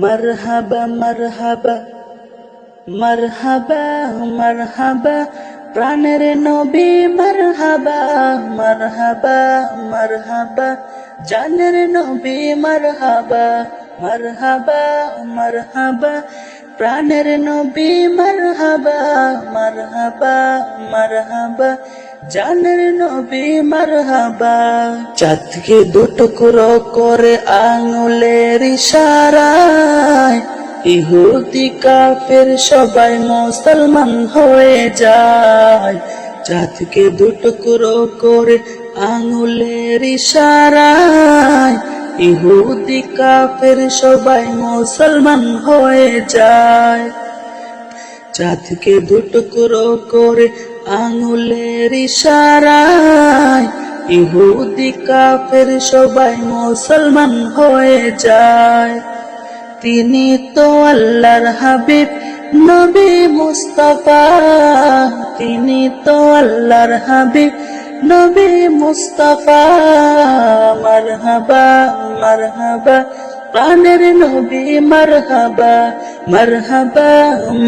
মারহাবা মারহাবা মারহাবা মারহাবা প্রাণের নবী মারহাবা মারহাবা মারহাবা জানের নবী মারহাবা মারহাবা মারহাবা প্রাণের নবী মারহাবা মারহাবা মারহাবা জানের নবী মারহাবা। চাঁদকে দুটুকরো করে আঙুলের ইশারায় ইহুদি কাফের সবাই মুসলমান হয়ে যায়। চাঁদকে দুটুকরো করে আঙুলের ইশারায় ইহুদি কাফের সবাই মুসলমান হয়ে যায়। চাঁদকে দুটুকরো করে আঙুলের ইশারায় ইহুদি কাফের সবাই মুসলমান হয়ে যায়। তিনি তো আল্লাহর হাবিব নবী মুস্তাফা, তিনি তো আল্লাহর হাবিব নবী মুস্তাফা। মারহাবা মারহাবা প্রাণের নবী মারহাবা মারহাবা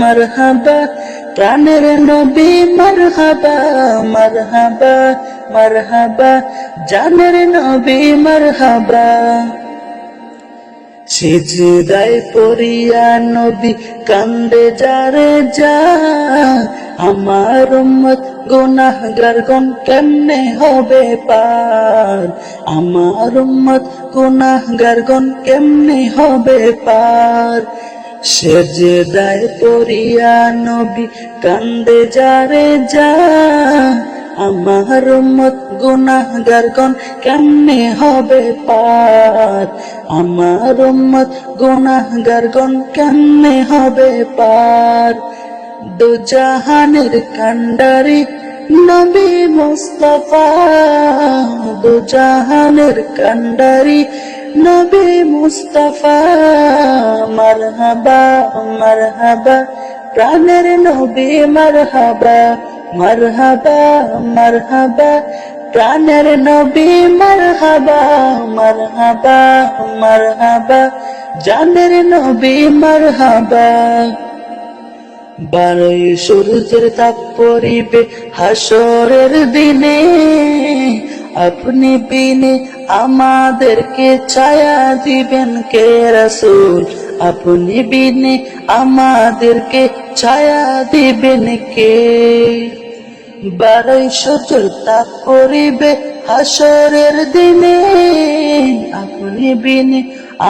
মারহাবা প্রাণের নবী মারহাবা মারহাবা মারহাবা জানের নবী মারহাবা। সিজদায় পড়িয়া নবী কান্দে যারে যা, আমার উম্মত গুনাহগার গণ কেমনে হবে পার, আমার উম্মত গুনাহগার গণ কেমনে হবে পার। সিজদায় পড়িয়া নবী কান্দে যারে যা, আমার উম্মত গুনাহগার গণ কেমনে হবে পার, আমার উম্মত গুনাহগার গণ কেমনে হবে পার। দু জাহানের কান্ডারি নবী মুস্তাফা, দু জাহানের কান্ডারি নবী মুস্তাফা। মারহাবা মারহাবা প্রাণের নবী মারহাবা মারহাবা মারহাবা প্রাণের নবী মারহাবা মারহাবা মারহাবা জানের নবী মারহাবা। বারোই সূর্যের তাপ পড়িবে হাসরের দিনে, আপনি বিনে আমাদেরকে ছায়া দিবেন কে রাসূল, আপনি বিনে আমাদেরকে ছায়া দিবেন কে। বারোই সূর্যের তাপ পড়িবে হাসরের দিনে, আপনি বিনে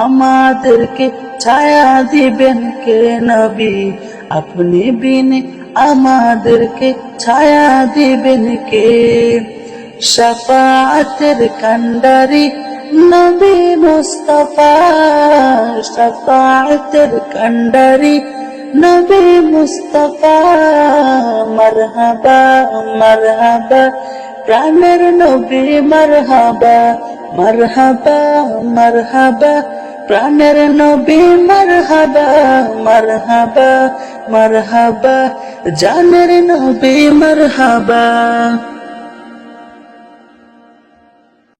আমাদেরকে ছায়া দিবেন কে নবী, আপনি বিনে আমাদেরকে ছায়া দিবেন কে। শাফাআতের কান্ডারি নবী মুস্তাফা, শাফাআতের কান্ডারি নবী মুস্তাফা। মারহাবা মারহাবা প্রাণের নবী মারহাবা মারহাবা মারহাবা প্রাণের নবী মারহাবা মারহাবা মারহাবা জানের নবী মারহাবা।